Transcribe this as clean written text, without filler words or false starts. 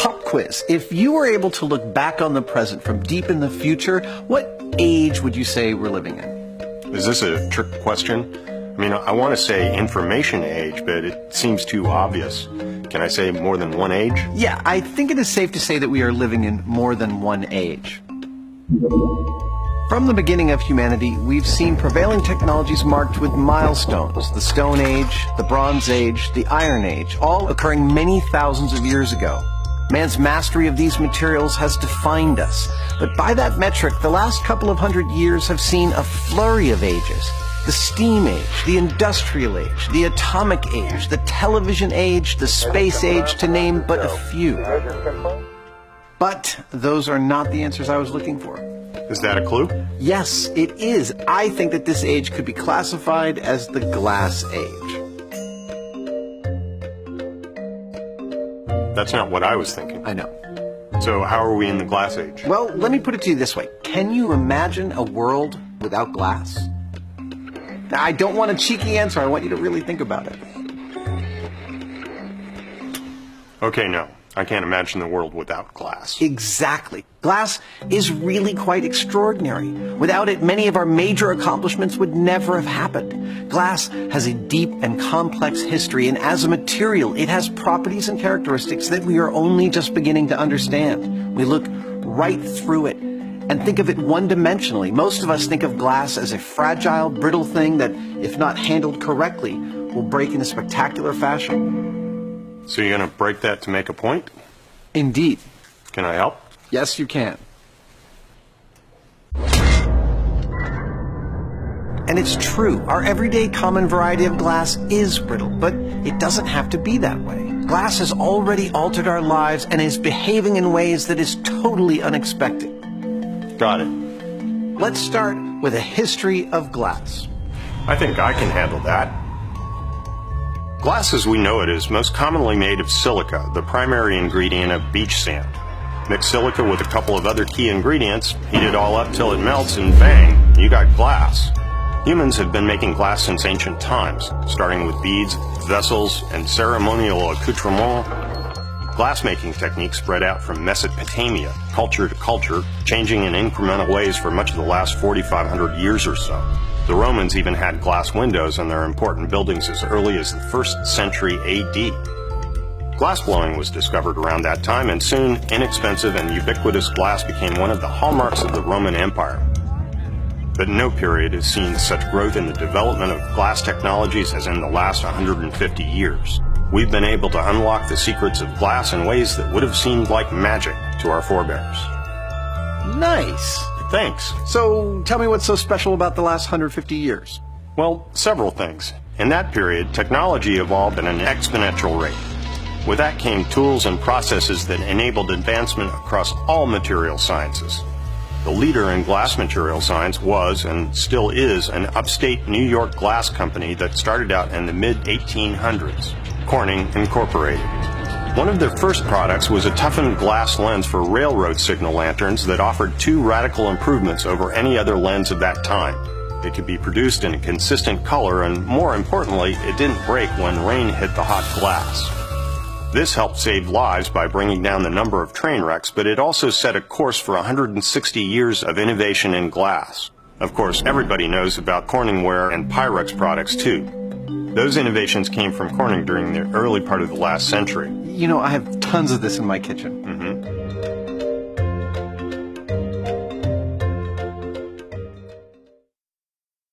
Pop quiz. If you were able to look back on the present from deep in the future, what age would you say we're living in? Is this a trick question? I mean, I want to say information age, but it seems too obvious. Can I say more than one age? Yeah, I think it is safe to say that we are living in more than one age. From the beginning of humanity, we've seen prevailing technologies marked with milestones. The Stone Age, the Bronze Age, the Iron Age, all occurring many thousands of years ago. Man's mastery of these materials has defined us. But by that metric, the last couple of hundred years have seen a flurry of ages. The steam age, the industrial age, the atomic age, the television age, the space age, to name but a few. But those are not the answers I was looking for. Is that a clue? Yes, it is. I think that this age could be classified as the Glass Age. That's not what I was thinking. I know. So how are we in the Glass Age? Well, let me put it to you this way. Can you imagine a world without glass? Now, I don't want a cheeky answer. I want you to really think about it. Okay, no. I can't imagine the world without glass. Exactly. Glass is really quite extraordinary. Without it, many of our major accomplishments would never have happened. Glass has a deep and complex history, and as a material, it has properties and characteristics that we are only just beginning to understand. We look right through it and think of it one-dimensionally. Most of us think of glass as a fragile, brittle thing that, if not handled correctly, will break in a spectacular fashion. So you're going to break that to make a point? Indeed. Can I help? Yes, you can. And it's true. Our everyday common variety of glass is brittle, but it doesn't have to be that way. Glass has already altered our lives and is behaving in ways that is totally unexpected. Got it. Let's start with a history of glass. I think I can handle that. Glass as we know it is most commonly made of silica, the primary ingredient of beach sand. Mix silica with a couple of other key ingredients, heat it all up till it melts, and bang, you got glass. Humans have been making glass since ancient times, starting with beads, vessels, and ceremonial accoutrements. Glass-making techniques spread out from Mesopotamia, culture to culture, changing in incremental ways for much of the last 4,500 years or so. The Romans even had glass windows on their important buildings as early as the 1st century AD. Glassblowing was discovered around that time, and soon inexpensive and ubiquitous glass became one of the hallmarks of the Roman Empire. But no period has seen such growth in the development of glass technologies as in the last 150 years. We've been able to unlock the secrets of glass in ways that would have seemed like magic to our forebears. Nice. Thanks. So tell me what's so special about the last 150 years? Well, several things. In that period, technology evolved at an exponential rate. With that came tools and processes that enabled advancement across all material sciences. The leader in glass material science was, and still is, an upstate New York glass company that started out in the mid-1800s, Corning Incorporated. One of their first products was a toughened glass lens for railroad signal lanterns that offered two radical improvements over any other lens of that time. It could be produced in a consistent color, and more importantly, it didn't break when rain hit the hot glass. This helped save lives by bringing down the number of train wrecks, but it also set a course for 160 years of innovation in glass. Of course, everybody knows about Corningware and Pyrex products too. Those innovations came from Corning during the early part of the last century. You know, I have tons of this in my kitchen.